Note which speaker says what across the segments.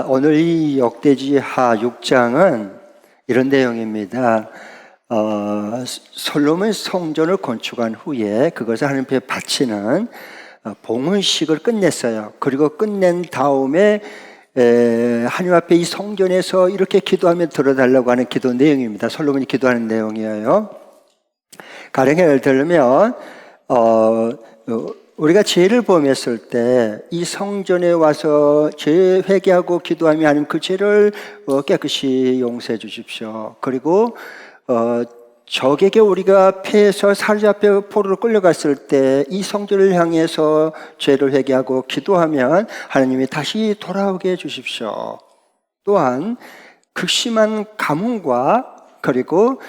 Speaker 1: 오늘 이 역대지하 6장은 이런 내용입니다. 솔로몬 성전을 건축한 후에 그것을 하나님 앞에 바치는 봉헌식을 끝냈어요. 그리고 끝낸 다음에 하나님 앞에 이 성전에서 이렇게 기도하며 들어달라고 하는 기도 내용입니다. 솔로몬이 기도하는 내용이에요. 가령 예를 들면 우리가 죄를 범했을 때 이 성전에 와서 죄 회개하고 기도하며 하나님 그 죄를 깨끗이 용서해 주십시오. 그리고 적에게 우리가 패해서 사로잡혀 포로로 끌려갔을 때 이 성전을 향해서 죄를 회개하고 기도하면 하나님이 다시 돌아오게 해 주십시오. 또한 극심한 가뭄과 그리고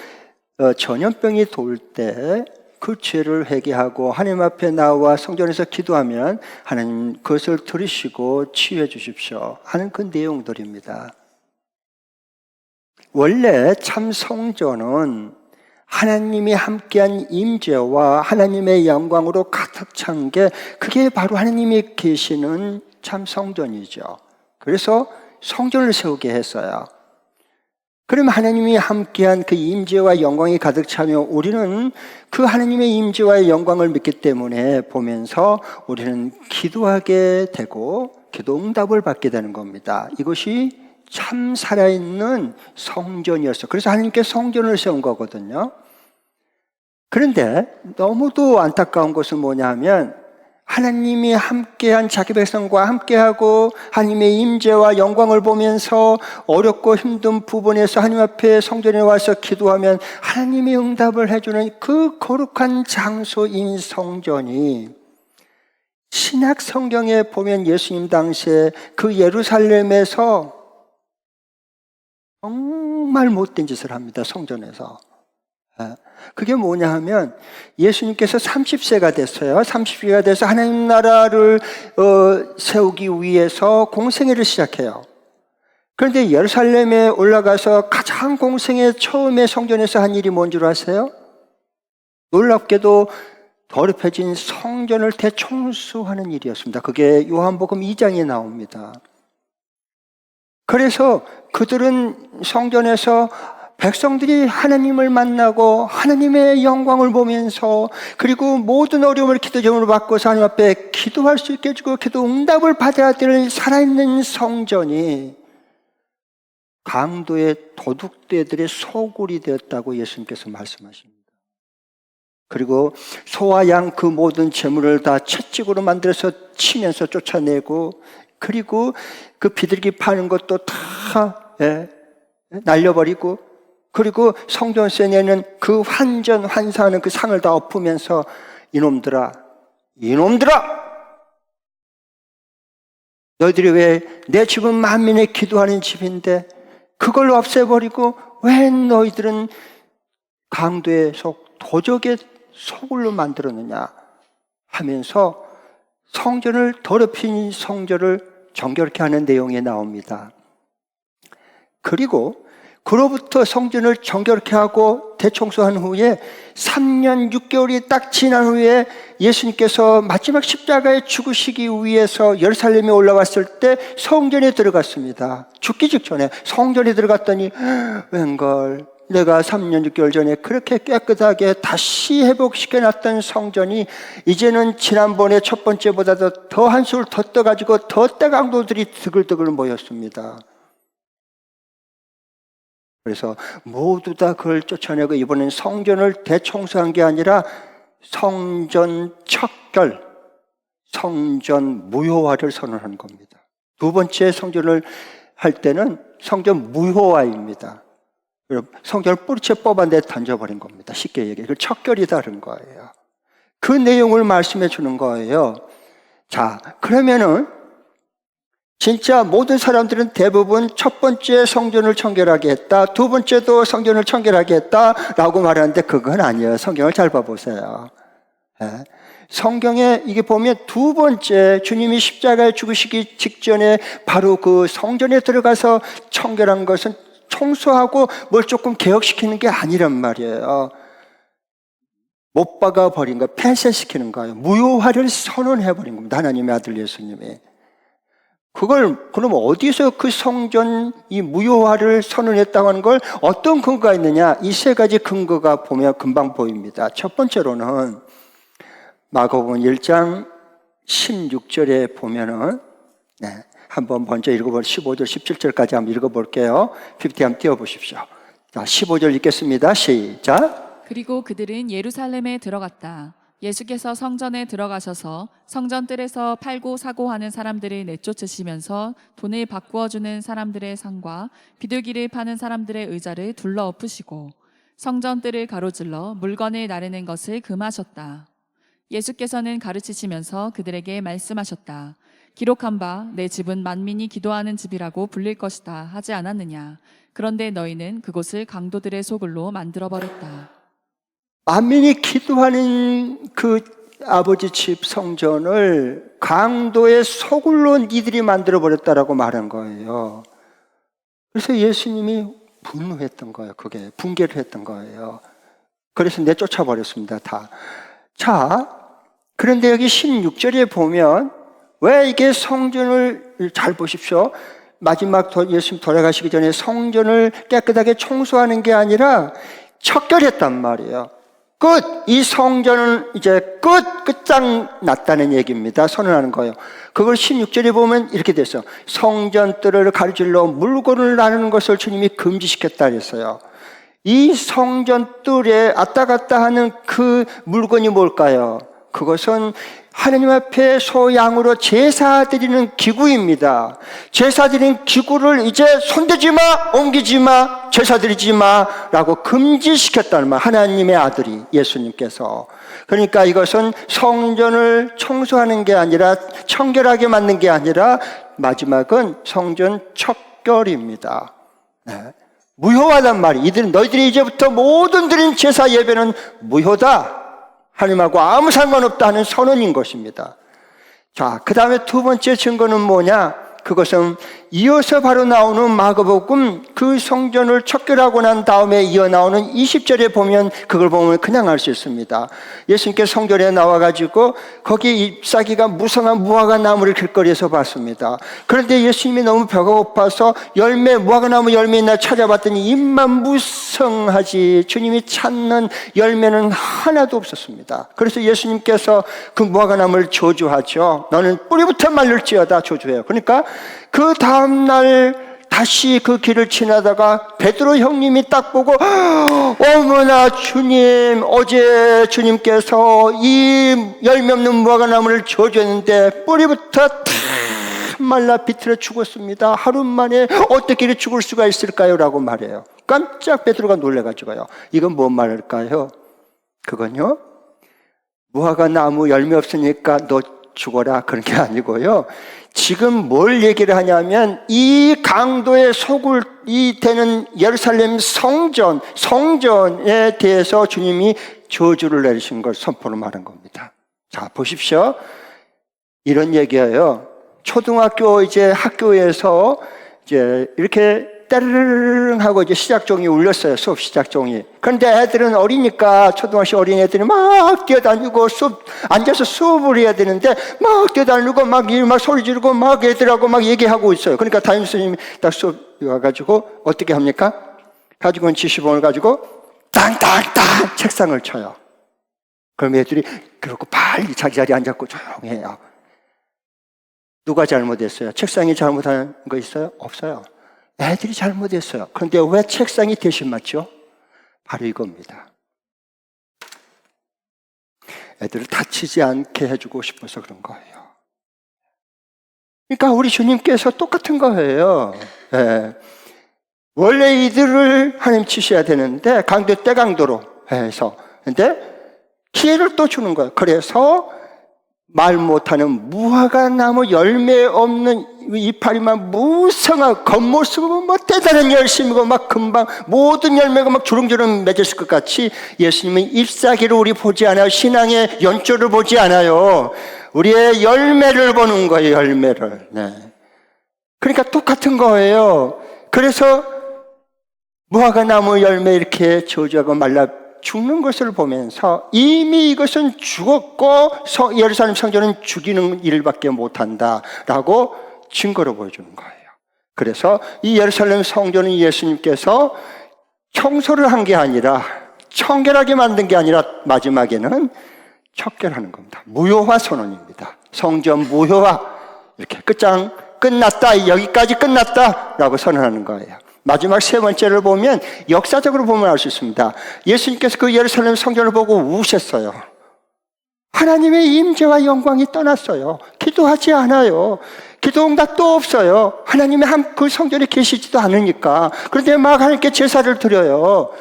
Speaker 1: 전염병이 돌 때 그 죄를 회개하고 하나님 앞에 나와 성전에서 기도하면 하나님 그것을 들으시고 치유해 주십시오 하는 그 내용들입니다. 원래 참 성전은 하나님이 함께한 임재와 하나님의 영광으로 가득 찬 게 그게 바로 하나님이 계시는 참 성전이죠. 그래서 성전을 세우게 했어요. 그러면 하나님이 함께한 그 임재와 영광이 가득 차며 우리는 그 하나님의 임재와 영광을 믿기 때문에 보면서 우리는 기도하게 되고 기도 응답을 받게 되는 겁니다. 이것이 참 살아있는 성전이었어요. 그래서 하나님께 성전을 세운 거거든요. 그런데 너무도 안타까운 것은 뭐냐 하면 하나님이 함께한 자기 백성과 함께하고 하나님의 임재와 영광을 보면서 어렵고 힘든 부분에서 하나님 앞에 성전에 와서 기도하면 하나님이 응답을 해주는 그 거룩한 장소인 성전이 신약 성경에 보면 예수님 당시에 그 예루살렘에서 정말 못된 짓을 합니다. 성전에서. 그게 뭐냐 하면 예수님께서 30세가 됐어요. 30세가 돼서 하나님 나라를 세우기 위해서 공생애를 시작해요. 그런데 예루살렘에 올라가서 가장 공생애 처음에 성전에서 한 일이 뭔 줄 아세요? 놀랍게도 더럽혀진 성전을 대청소하는 일이었습니다. 그게 요한복음 2장에 나옵니다. 그래서 그들은 성전에서 백성들이 하나님을 만나고 하나님의 영광을 보면서 그리고 모든 어려움을 기도 제물로 바꿔서 하나님 앞에 기도할 수 있게 해주고 기도 응답을 받아야 될 살아있는 성전이 강도의 도둑떼들의 소굴이 되었다고 예수님께서 말씀하십니다. 그리고 소와 양 그 모든 제물을 다 채찍으로 만들어서 치면서 쫓아내고 그리고 그 비둘기 파는 것도 다 날려버리고 그리고 성전에서 내는 그 환전하는 그 상을 다 엎으면서 이놈들아 너희들이 왜 내 집은 만민의 기도하는 집인데 그걸 없애버리고 왜 너희들은 강도의 속 도적의 소굴로 만들었느냐 하면서 성전을 더럽힌 성전을 정결케 하는 내용이 나옵니다. 그리고 그로부터 성전을 정결케 하고 대청소한 후에 3년 6개월이 딱 지난 후에 예수님께서 마지막 십자가에 죽으시기 위해서 예루살렘에 올라왔을 때 성전에 들어갔습니다. 죽기 직전에 성전에 들어갔더니 웬걸 내가 3년 6개월 전에 그렇게 깨끗하게 다시 회복시켜놨던 성전이 이제는 지난번에 첫 번째보다도 더 한술 더 떠가지고 더 때강도들이 드글드글 모였습니다. 그래서 모두 다 그걸 쫓아내고 이번엔 성전을 대청소한 게 아니라 성전 척결, 성전 무효화를 선언한 겁니다. 두 번째 성전을 할 때는 성전 무효화입니다. 성전을 뿌리채 뽑아내 던져버린 겁니다. 쉽게 얘기해. 그 척결이 다른 거예요. 그 내용을 말씀해 주는 거예요. 자, 그러면은 진짜 모든 사람들은 대부분 첫 번째 성전을 청결하게 했다, 두 번째도 성전을 청결하게 했다라고 말하는데 그건 아니에요. 성경을 잘 봐보세요. 성경에 이게 보면 두 번째 주님이 십자가에 죽으시기 직전에 바로 그 성전에 들어가서 청결한 것은 청소하고 뭘 조금 개혁시키는 게 아니란 말이에요. 못 박아 버린 거, 폐쇄시키는 거예요. 무효화를 선언해 버린 겁니다. 하나님의 아들 예수님이. 그럼 어디서 그 성전 이 무효화를 선언했다고 하는 걸 어떤 근거가 있느냐? 이 세 가지 근거가 보면 금방 보입니다. 첫 번째로는 마가복음 1장 16절에 보면은 한번 먼저 읽어볼 15절 17절까지 한번 읽어볼게요. PPT 한번 띄워보십시오. 자, 15절 읽겠습니다. 시작.
Speaker 2: 그리고 그들은 예루살렘에 들어갔다. 예수께서 성전에 들어가셔서 성전뜰에서 팔고 사고 하는 사람들을 내쫓으시면서 돈을 바꾸어 주는 사람들의 상과 비둘기를 파는 사람들의 의자를 둘러 엎으시고 성전뜰을 가로질러 물건을 나르는 것을 금하셨다. 예수께서는 가르치시면서 그들에게 말씀하셨다. 기록한 바 내 집은 만민이 기도하는 집이라고 불릴 것이다 하지 않았느냐. 그런데 너희는 그곳을 강도들의 소굴로 만들어버렸다.
Speaker 1: 만민이 기도하는 그 아버지 집 성전을 강도의 소굴로 니들이 만들어버렸다라고 말한 거예요. 그래서 예수님이 분노했던 거예요. 그게 붕괴를 했던 거예요. 그래서 내쫓아버렸습니다. 다. 자, 그런데 여기 16절에 보면 왜 이게 성전을 잘 보십시오. 마지막 예수님 돌아가시기 전에 성전을 깨끗하게 청소하는 게 아니라 척결했단 말이에요. 끝! 이 성전은 이제 끝장 났다는 얘기입니다. 선언하는 거예요. 그걸 16절에 보면 이렇게 됐어요. 성전뜰을 가로질러 물건을 나누는 것을 주님이 금지시켰다 그랬어요. 이 성전뜰에 왔다 갔다 하는 그 물건이 뭘까요? 그것은 하나님 앞에 소양으로 제사 드리는 기구입니다. 제사 드리는 기구를 이제 손대지 마, 옮기지 마, 제사 드리지 마 라고 금지시켰다는 말. 하나님의 아들이 예수님께서. 그러니까 이것은 성전을 청소하는 게 아니라 청결하게 만든 게 아니라 마지막은 성전 척결입니다. 무효하단 말이. 너희들이 이제부터 모든 드린 제사 예배는 무효다. 하나님하고 아무 상관없다 하는 선언인 것입니다. 자, 그 다음에 두 번째 증거는 뭐냐? 그것은 이어서 바로 나오는 마가복음 그 성전을 척결하고 난 다음에 이어 나오는 20절에 보면 그걸 보면 그냥 알 수 있습니다. 예수님께서 성전에 나와가지고 거기 잎사귀가 무성한 무화과 나무를 길거리에서 봤습니다. 그런데 예수님이 너무 배가 고파서 무화과 나무 열매 있나 찾아봤더니 잎만 무성하지 주님이 찾는 열매는 하나도 없었습니다. 그래서 예수님께서 그 무화과 나무를 저주하죠. 너는 뿌리부터 말릴지어다 저주해요. 그러니까 그 다음날 다시 그 길을 지나다가 베드로 형님이 딱 보고 어머나 주님, 어제 주님께서 이 열매 없는 무화과 나무를 저주했는데 뿌리부터 다 말라 비틀어 죽었습니다. 하루 만에 어떻게 이렇게 죽을 수가 있을까요? 라고 말해요. 깜짝 베드로가 놀래가지고요. 이건 뭔 말일까요? 그건요, 무화과 나무 열매 없으니까 너 죽어라 그런 게 아니고요. 지금 뭘 얘기를 하냐면 이 강도의 소굴이 되는 예루살렘 성전에 대해서 주님이 저주를 내리신 걸 선포로 말한 겁니다. 자, 보십시오. 이런 얘기예요. 초등학교 이제 학교에서 이제 이렇게 따르릉 하고 이제 시작종이 울렸어요. 수업 시작종이. 그런데 애들은 어리니까 초등학생 어린 애들이 막 뛰어다니고 앉아서 수업을 해야 되는데 막 뛰어다니고 막 소리 지르고 막 애들하고 막 얘기하고 있어요. 그러니까 담임선생님이 딱 수업 와가지고 어떻게 합니까? 가지고 온 지시본을 가지고 땅땅땅 책상을 쳐요. 그럼 애들이 그러고 빨리 자기 자리에 앉았고 조용해요. 누가 잘못했어요? 책상이 잘못한 거 있어요? 없어요. 애들이 잘못했어요. 그런데 왜 책상이 대신 맞죠? 바로 이겁니다. 애들을 다치지 않게 해주고 싶어서 그런 거예요. 그러니까 우리 주님께서 똑같은 거예요. 네. 원래 이들을 하나님 치셔야 되는데 때강도로 해서 근데 기회를 또 주는 거예요. 그래서 말 못하는 무화과 나무 열매 없는 이파리만 무성하고 겉모습은 뭐 대단한 열심이고 막 금방 모든 열매가 막 주렁주렁 맺었을 것 같이 예수님은 잎사귀를 우리 보지 않아요. 신앙의 연조를 보지 않아요. 우리의 열매를 보는 거예요. 열매를. 네. 그러니까 똑같은 거예요. 그래서 무화과 나무 열매 이렇게 저주하고 말라 죽는 것을 보면서 이미 이것은 죽었고 예루살렘 성전은 죽이는 일밖에 못한다라고 증거로 보여주는 거예요. 그래서 이 예루살렘 성전은 예수님께서 청소를 한 게 아니라, 청결하게 만든 게 아니라 마지막에는 척결하는 겁니다. 무효화 선언입니다. 성전 무효화, 이렇게 끝장 끝났다, 여기까지 끝났다라고 선언하는 거예요. 마지막 세 번째를 보면 역사적으로 보면 알 수 있습니다. 예수님께서 그 예루살렘 성전을 보고 우셨어요. 하나님의 임재와 영광이 떠났어요. 기도하지 않아요. 기도 응답도 없어요. 하나님의 그 성전에 계시지도 않으니까. 그런데 막 하나님께 제사를 드려요.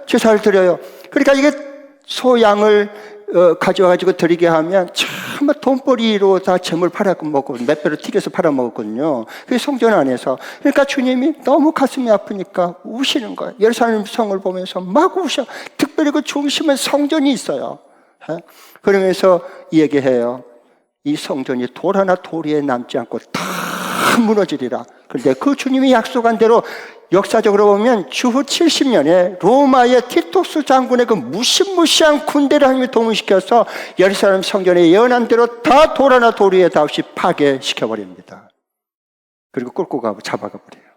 Speaker 1: 제사를 드려요. 그러니까 이게 소양을 가져와가지고 드리게 하면 정말 돈벌이로 다 재물 팔아먹고 몇 배로 튀겨서 팔아먹었거든요. 그게 성전 안에서. 그러니까 주님이 너무 가슴이 아프니까 우시는 거예요. 예루살렘 성을 보면서 막 우셔. 특별히 그 중심에 성전이 있어요. 그러면서 얘기해요. 이 성전이 돌 하나 도리에 남지 않고 다 무너지리라. 그런데 그 주님이 약속한 대로 역사적으로 보면 주후 70년에 로마의 티토스 장군의 그 무시무시한 군대를 하나님이 동원시켜서 예루살렘 성전에 예언한 대로 다 돌 하나 돌 위에 다 없이 파괴시켜버립니다. 그리고 끌고 가고 잡아가 버려요.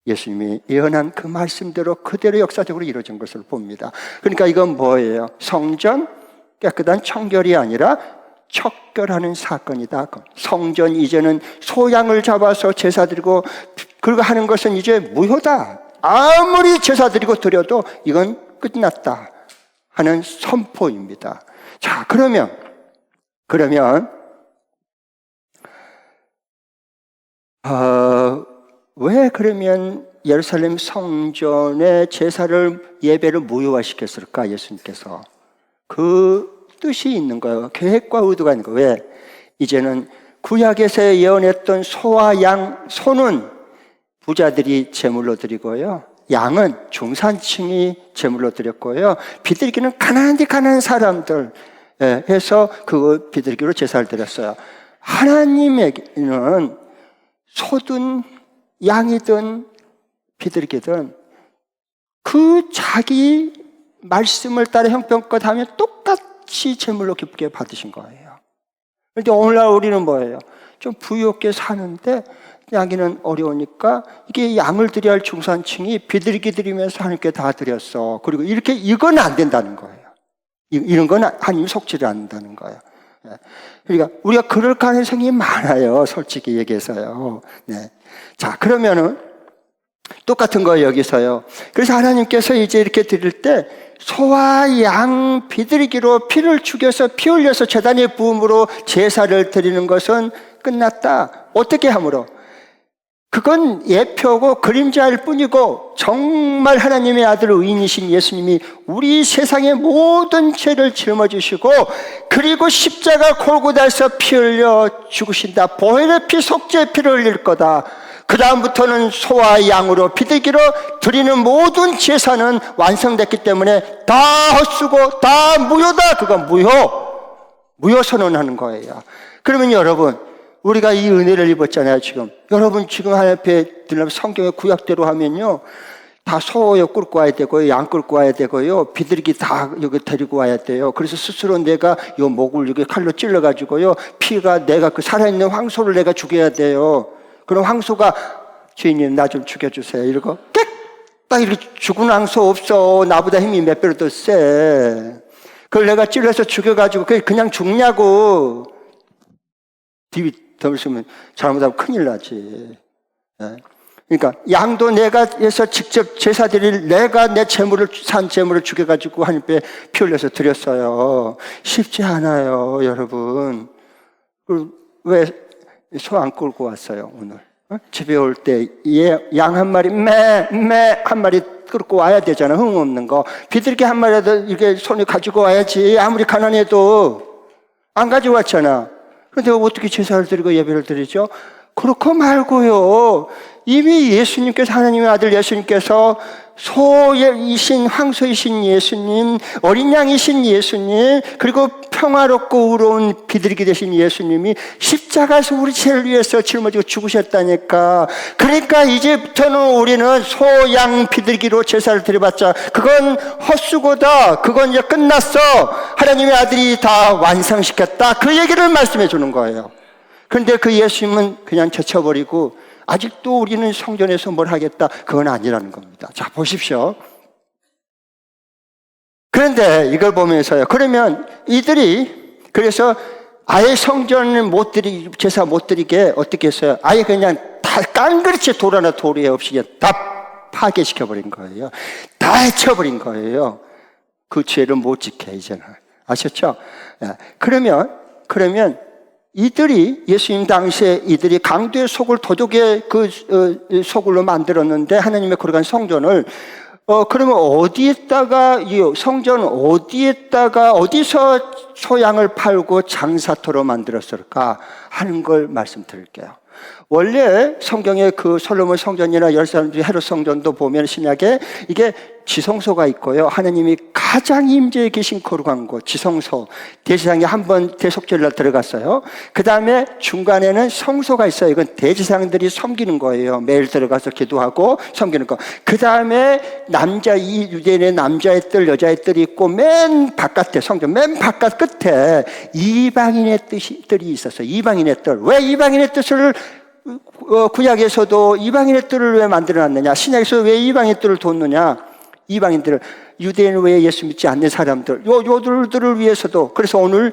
Speaker 1: 예수님이 예언한 그 말씀대로 그대로 역사적으로 이루어진 것을 봅니다. 그러니까 이건 뭐예요? 성전 깨끗한 청결이 아니라 척결하는 사건이다. 성전 이제는 소양을 잡아서 제사 드리고 그리고 하는 것은 이제 무효다. 아무리 제사 드리고 드려도 이건 끝났다 하는 선포입니다. 자, 그러면 왜 그러면 예루살렘 성전의 제사를 예배를 무효화시켰을까? 예수님께서 그 뜻이 있는 거예요. 계획과 의도가 있는 거예요. 왜? 이제는 구약에서 예언했던 소와 양, 소는 부자들이 제물로 드리고요, 양은 중산층이 제물로 드렸고요, 비둘기는 가난한 사람들 해서 그 비둘기로 제사를 드렸어요. 하나님에게는 소든 양이든 비둘기든 그 자기 말씀을 따라 형편껏 하면 똑같이 제물로 기쁘게 받으신 거예요. 그런데 오늘날 우리는 뭐예요? 좀 부유하게 사는데 양이는 어려우니까 이게 양을 드려야 할 중산층이 비둘기 드리면서 하나님께 다 드렸어. 그리고 이렇게 이건 안 된다는 거예요. 이런 건 하나님 속지를 않는다는 거예요. 그러니까 우리가 그럴 가능성이 많아요. 솔직히 얘기해서요. 네. 자, 그러면은 똑같은 거예요, 여기서요. 그래서 하나님께서 이제 이렇게 드릴 때 소와 양, 비둘기로 피를 죽여서 피 흘려서 제단의 부음으로 제사를 드리는 것은 끝났다. 어떻게 함으로? 그건 예표고 그림자일 뿐이고 정말 하나님의 아들 의인이신 예수님이 우리 세상의 모든 죄를 짊어지시고 그리고 십자가 골고다에서 피 흘려 죽으신다. 보혈의 피, 속죄의 피를 흘릴 거다. 그 다음부터는 소와 양으로 비둘기로 드리는 모든 제사는 완성됐기 때문에 다 헛수고 다 무효다. 그건 무효 선언하는 거예요. 그러면 여러분, 우리가 이 은혜를 입었잖아요. 지금 여러분 지금 하나님 앞에 들려면 성경의 구약대로 하면요, 다 소요 끌고 와야 되고요, 양 끌고 와야 되고요, 비둘기 다 여기 데리고 와야 돼요. 그래서 스스로 내가 요 목을 여기 칼로 찔러 가지고요, 피가 내가 그 살아있는 황소를 내가 죽여야 돼요. 그럼 황소가 주인님 나 좀 죽여주세요. 이러고 딱 이렇게 죽은 황소 없어. 나보다 힘이 몇 배로 더 세. 그걸 내가 찔러서 죽여가지고 그냥 죽냐고. 뒤 덤으면 잘못하면 큰일 나지. 그러니까 양도 내가 해서 직접 제사 드릴 내가 내 재물을 산 재물을 죽여가지고 하나님께 피 흘려서 드렸어요. 쉽지 않아요, 여러분. 왜 소 안 끌고 왔어요, 오늘? 집에 올 때 양 한 마리 매 한 마리 끌고 와야 되잖아, 흥 없는 거. 비둘기 한 마리라도 이렇게 손에 가지고 와야지. 아무리 가난해도 안 가지고 왔잖아. 그런데 어떻게 제사를 드리고 예배를 드리죠? 그렇고 말고요, 이미 예수님께서, 하나님의 아들 예수님께서 소이신 황소이신 예수님, 어린 양이신 예수님, 그리고 평화롭고 의로운 비둘기 되신 예수님이 십자가에서 우리 죄를 위해서 짊어지고 죽으셨다니까. 그러니까 이제부터는 우리는 소, 양, 비둘기로 제사를 드려봤자 그건 헛수고다. 그건 이제 끝났어. 하나님의 아들이 다 완성시켰다. 그 얘기를 말씀해 주는 거예요. 그런데 그 예수님은 그냥 제쳐버리고 아직도 우리는 성전에서 뭘 하겠다, 그건 아니라는 겁니다. 자, 보십시오. 그런데 이걸 보면서요, 그러면 이들이 그래서 아예 성전을 못 드리, 제사 못 드리게 어떻게 했어요? 아예 그냥 다 깡그리째 돌 하나 도리에 없이 그냥 다 파괴시켜버린 거예요. 다 해쳐버린 거예요. 그 죄를 못 지켜, 이제는. 아셨죠? 그러면 이들이, 예수님 당시에 이들이 강도의 속을 도둑의 그 속으로 만들었는데, 하나님의 거룩한 성전을 그러면 어디에다가, 이 성전 어디에다가, 어디서 소양을 팔고 장사토로 만들었을까 하는 걸 말씀드릴게요. 원래 성경에 그 솔로몬 성전이나 예루살렘 헤롯 성전도 보면 신약에 이게 지성소가 있고요. 하나님이 가장 임재에 계신 거룩한 곳, 지성소. 대제사장이 한번 대속절날 들어갔어요. 그 다음에 중간에는 성소가 있어요. 이건 대제사장들이 섬기는 거예요. 매일 들어가서 기도하고 섬기는 거. 그 다음에 이 유대인의 남자의 뜰, 여자의 뜰이 있고, 맨 바깥에, 성전 맨 바깥 끝에 이방인의 뜰이 있었어요. 이방인의 뜰. 왜 이방인의 뜻을 구약에서도 이방인의 뜰을 왜 만들어놨느냐? 신약에서 왜 이방인의 뜰을 뒀느냐? 이방인들을, 유대인 외에 예수 믿지 않는 사람들, 요들을 위해서도. 그래서 오늘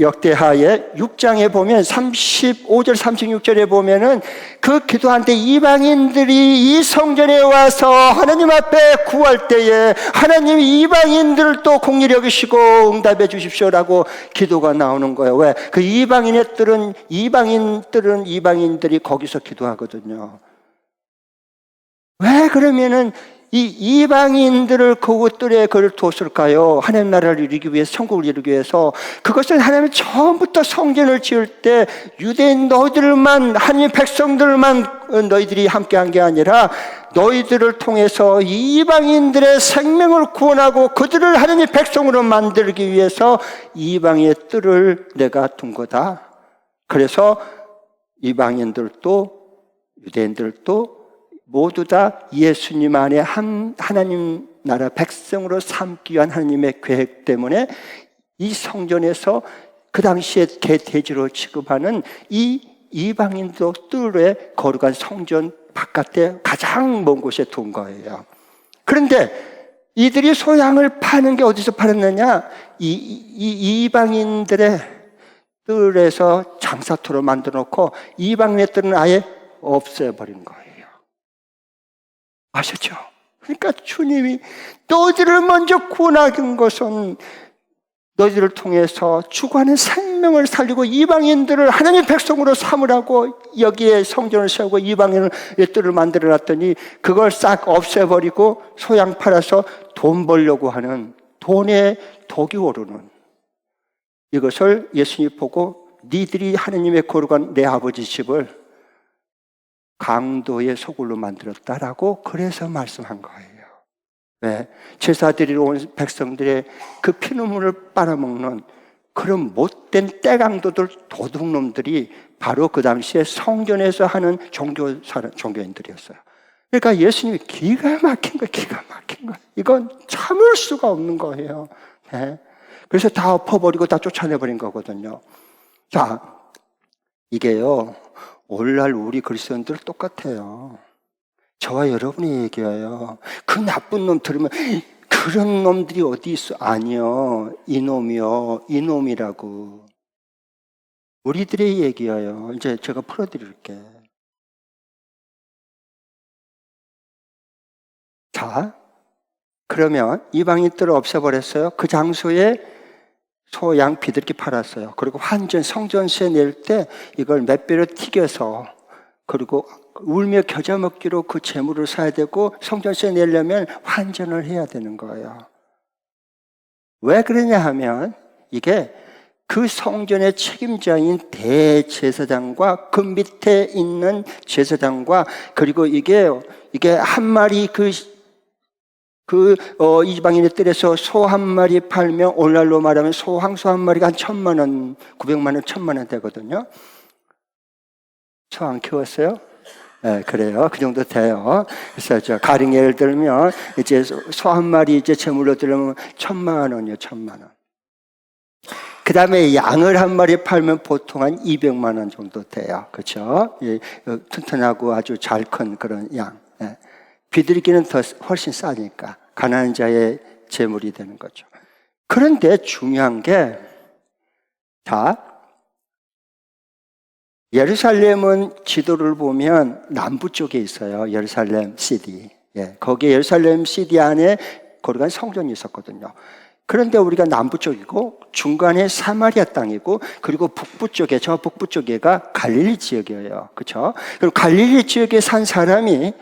Speaker 1: 역대하의 6장에 보면 35절 36절에 보면은 그 기도한테 이방인들이 이 성전에 와서 하나님 앞에 구할 때에 하나님이 이방인들을 또 공의히 여기시고 응답해 주십시오라고 기도가 나오는 거예요. 왜? 그 이방인들이 거기서 기도하거든요. 왜 그러면은 이 이방인들을 그것들에 그를 뒀을까요? 하나님 나라를 이루기 위해서, 천국을 이루기 위해서. 그것은 하나님이 처음부터 성전을 지을 때 유대인 너희들만, 하나님 백성들만 너희들이 함께한 게 아니라 너희들을 통해서 이방인들의 생명을 구원하고 그들을 하나님 백성으로 만들기 위해서 이방의 뜰을 내가 둔 거다. 그래서 이방인들도 유대인들도 모두 다 예수님 안에 하나님 나라 백성으로 삼기 위한 하나님의 계획 때문에 이 성전에서 그 당시에 대지로 취급하는 이 이방인도 뜰에 거룩한 성전 바깥에 가장 먼 곳에 둔 거예요. 그런데 이들이 소양을 파는 게 어디서 팔았느냐? 이 이방인들의 뜰에서 장사토로 만들어 놓고 이방인의 뜰은 아예 없애버린 거예요. 아셨죠? 그러니까 주님이 너희들을 먼저 구원하신 것은 너희들을 통해서 죽어가는 생명을 살리고 이방인들을 하나님의 백성으로 삼으라고 여기에 성전을 세우고 이방인의 뜰을 만들어놨더니 그걸 싹 없애버리고 소양 팔아서 돈 벌려고 하는, 돈에 독이 오르는 이것을 예수님이 보고 니들이 하나님의 거룩한 내 아버지 집을 강도의 소굴로 만들었다라고 그래서 말씀한 거예요. 왜? 제사드리러 온 백성들의 그 피눈물을 빨아먹는 그런 못된 떼강도들, 도둑놈들이 바로 그 당시에 성전에서 하는 종교인들이었어요. 그러니까 예수님이 기가 막힌 거예요. 이건 참을 수가 없는 거예요. 네? 그래서 다 엎어버리고 다 쫓아내버린 거거든요. 자, 이게요, 오늘날 우리 그리스도인들 똑같아요. 저와 여러분이 얘기해요. 그 나쁜 놈 들으면 그런 놈들이 어디 있어? 아니요, 이놈이요, 이놈이라고. 우리들의 얘기예요. 이제 제가 풀어드릴게. 자, 그러면 이방인들을 없애버렸어요. 그 장소에 소, 양, 비둘기 팔았어요. 그리고 환전, 성전세 낼 때 이걸 몇 배로 튀겨서, 그리고 울며 겨자 먹기로 그 재물을 사야 되고 성전세 내려면 환전을 해야 되는 거예요. 왜 그러냐 하면 이게 그 성전의 책임자인 대제사장과 그 밑에 있는 제사장과, 그리고 이게 한 마리 이방인의 뜰에서 소 한 마리 팔면 오늘날로 말하면 황소 한 마리가 한 1,000만 원, 900만 원, 1,000만 원 되거든요. 소 안 키웠어요? 네, 그래요. 그 정도 돼요. 그래서 가령 예를 들면 이제 소 한 마리 이제 제물로 들으면 1,000만 원이요, 1,000만 원. 그 다음에 양을 한 마리 팔면 보통 한 200만 원 정도 돼요. 그렇죠? 튼튼하고 아주 잘 큰 그런 양. 비둘기는 훨씬 싸니까 가난한 자의 재물이 되는 거죠. 그런데 중요한 게, 예루살렘은 지도를 보면 남부 쪽에 있어요. 예루살렘 시티. 거기에 예루살렘 시티 안에 거기가 성전이 있었거든요. 그런데 우리가 남부 쪽이고 중간에 사마리아 땅이고 그리고 북부 쪽에, 저 북부 쪽에가 갈릴리 지역이에요. 그렇죠? 그럼 갈릴리 지역에 산 사람이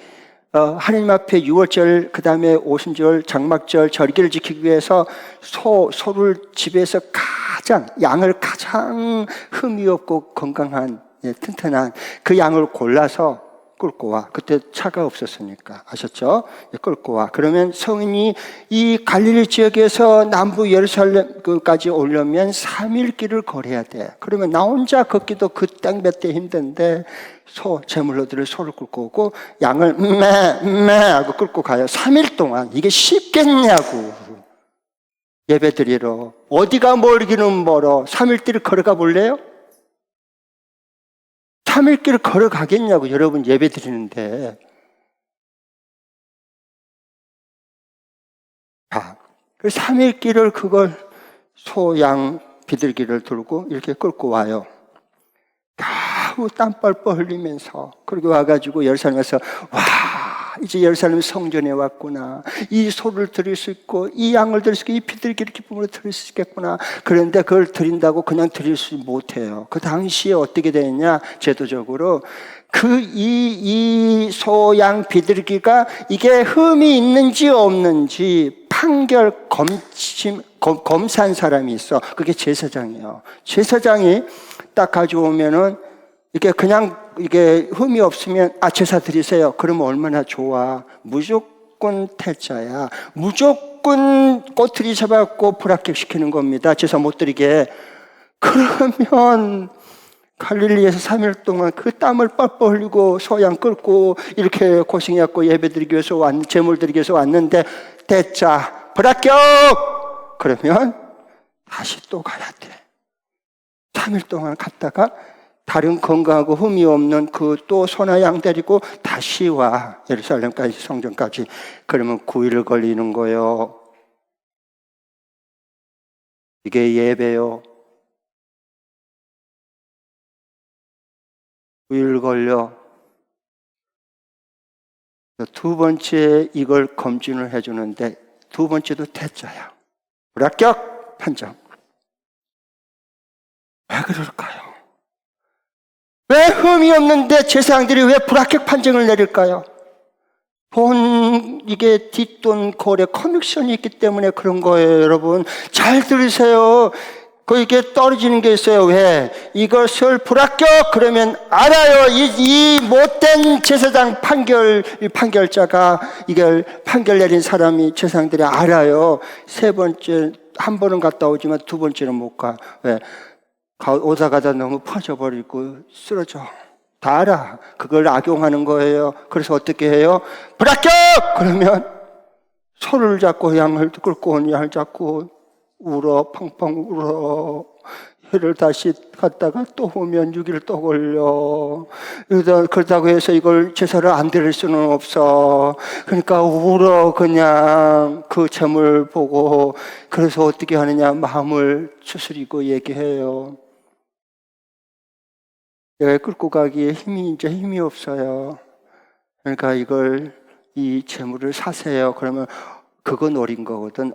Speaker 1: 하나님 앞에 유월절, 그 다음에 오순절, 장막절, 절기를 지키기 위해서 소를 집에서 양을 가장 흠이 없고 건강한, 튼튼한 그 양을 골라서 끌고 와. 그때 차가 없었으니까. 아셨죠? 끌고 와. 그러면 성인이 이 갈릴리 지역에서 남부 예루살렘까지 오려면 3일 길을 걸어야 돼. 그러면 나 혼자 걷기도 그 땡볕에 힘든데 제물로들을 소를 끌고 오고 양을 매 하고 끌고 가요. 3일 동안. 이게 쉽겠냐고. 예배 드리러. 어디가 멀기는 멀어. 3일 길을 걸어가 볼래요? 3일 길을 걸어가겠냐고, 여러분 예배 드리는데. 그 3일 길을 그걸 양, 비둘기를 들고 이렇게 끌고 와요. 겨우 땀 뻘뻘 흘리면서. 그리고 와가지고 예루살렘에서, 이제 예루살렘 성전에 왔구나. 이 소를 드릴 수 있고, 이 양을 드릴 수 있고, 이 비둘기를 기쁨으로 드릴 수 있겠구나. 그런데 그걸 드린다고 그냥 드릴 수 못해요. 그 당시에 어떻게 되느냐, 제도적으로. 이 소, 양, 비둘기가 이게 흠이 있는지 없는지 검사한 사람이 있어. 그게 제사장이에요. 제사장이 딱 가져오면은 이게 흠이 없으면 제사 드리세요. 그러면 얼마나 좋아. 무조건 태자야. 무조건 꼬투리 잡아갖고 불합격시키는 겁니다. 제사 못 드리게. 그러면 갈릴리에서 3일 동안 그 땀을 뻘뻘 흘리고 소양 끌고 이렇게 고생해갖고 예배 드리기 위해서 제물 드리기 위해서 왔는데 태자 불합격! 그러면 다시 또 가야 돼. 3일 동안 갔다가 다른 건강하고 흠이 없는 또 소나 양 데리고 다시 와. 예루살렘까지, 성전까지. 그러면 9일 걸리는 거예요. 이게 예배요. 9일 걸려. 두 번째 이걸 검진을 해주는데 두 번째도 태자야. 불합격 판정. 왜 그럴까요? 왜 흠이 없는데 제사장들이 왜 불합격 판정을 내릴까요? 이게 뒷돈 거래 커넥션이 있기 때문에 그런 거예요, 여러분. 잘 들으세요. 이게 떨어지는 게 있어요. 왜? 이것을 불합격! 그러면 알아요. 이 못된 제사장 판결자가 이걸 판결 내린 사람이 제사장들이 알아요. 한 번은 갔다 오지만 두 번째는 못 가. 왜? 오다 가다 너무 퍼져버리고 쓰러져. 다 알아. 그걸 악용하는 거예요. 그래서 어떻게 해요? 불합격! 그러면 소를 잡고 양을 끌고 온 양을 잡고 울어, 펑펑 울어. 해를 다시 갔다가 또 오면 6일 또 걸려. 그렇다고 해서 이걸 제사를 안 드릴 수는 없어. 그러니까 울어, 그냥 그 점을 보고. 그래서 어떻게 하느냐, 마음을 추스리고 얘기해요. 내가 끌고 가기에 이제 힘이 없어요. 그러니까 이 재물을 사세요. 그러면 그거 노린 거거든.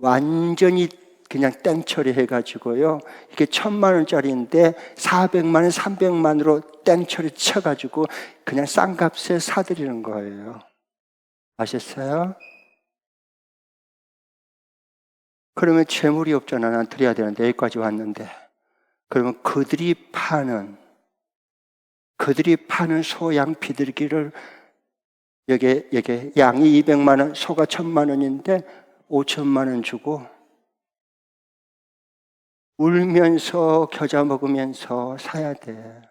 Speaker 1: 완전히 그냥 땡처리 해가지고요. 이게 1,000만 원짜리인데 400만 원, 300만으로 땡처리 쳐가지고 그냥 싼 값에 사드리는 거예요. 아셨어요? 그러면 재물이 없잖아. 난 드려야 되는데 여기까지 왔는데. 그러면 그들이 파는 소, 양, 비둘기를 여기 양이 200만 원, 소가 1,000만 원인데 5천만 원 주고 울면서 겨자 먹으면서 사야 돼.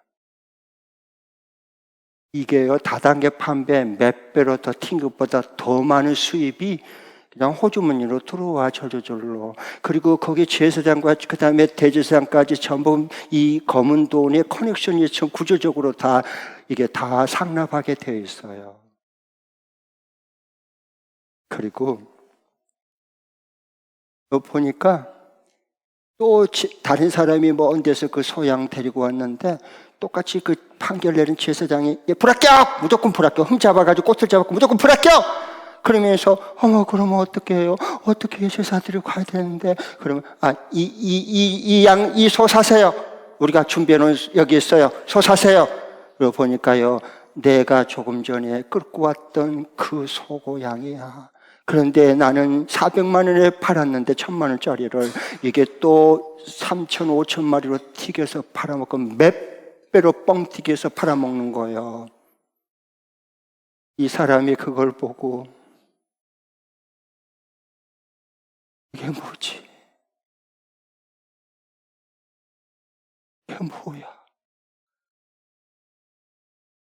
Speaker 1: 이게요, 다단계 판매 몇 배로 더 튄 것보다 더 많은 수입이 그냥 호주머니로 들어와 저절로. 그리고 거기 제사장과 그 다음에 대제사장까지 전부 이 검은 돈의 커넥션이 좀 구조적으로 다 이게 다 상납하게 되어 있어요. 그리고 보니까 또 다른 사람이 먼 데서 그 소양 데리고 왔는데 똑같이 그 판결 내린 제사장이 불합격! 무조건 불합격! 흠 잡아가지고 꽃을 잡았고 무조건 불합격! 그러면서 어머 그러면 어떻게 해요? 어떻게 제사들이 가야 되는데 그러면 이 소 사세요. 우리가 준비해놓은 여기 있어요. 소 사세요. 그러고 보니까요 내가 조금 전에 끌고 왔던 그 소고양이야. 그런데 나는 400만 원에 팔았는데 1000만 원짜리를 이게 또 3천 5천 마리로 튀겨서 팔아먹고 몇 배로 뻥 튀겨서 팔아먹는 거예요. 이 사람이 그걸 보고 이게 뭐지? 이게 뭐야?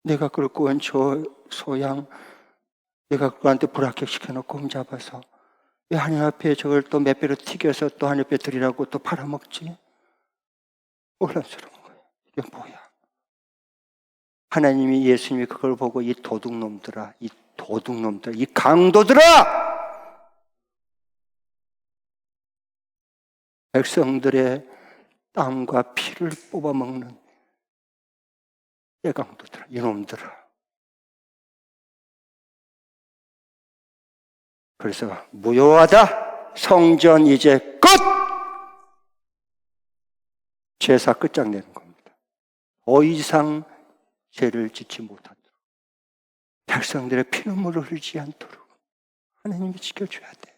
Speaker 1: 내가 끌고 온 저 소양 내가 그한테 불합격시켜놓고 흠잡아서 왜 하나님 앞에 저걸 또 몇 배로 튀겨서 또 하나님 앞에 드리라고 또 팔아먹지? 혼란스러운 거예요. 이게 뭐야? 하나님이 예수님이 그걸 보고 이 도둑놈들아, 이 강도들아! 백성들의 땀과 피를 뽑아먹는 대강도들아, 이놈들아. 그래서 무효하다. 성전 이제 끝! 제사 끝장내는 겁니다. 더 이상 죄를 짓지 못하도록 백성들의 피눈물을 흘리지 않도록 하나님이 지켜줘야 돼.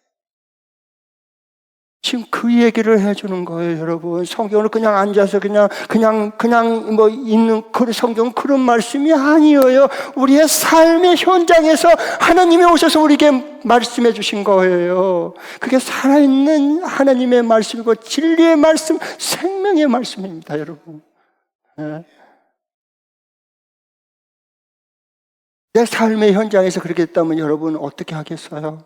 Speaker 1: 지금 그 얘기를 해주는 거예요, 여러분. 성경을 그냥 앉아서 그냥 뭐 있는 그 성경은 그런 말씀이 아니에요. 우리의 삶의 현장에서 하나님이 오셔서 우리에게 말씀해 주신 거예요. 그게 살아있는 하나님의 말씀이고 진리의 말씀, 생명의 말씀입니다, 여러분. 네. 내 삶의 현장에서 그렇게 됐다면 여러분 어떻게 하겠어요?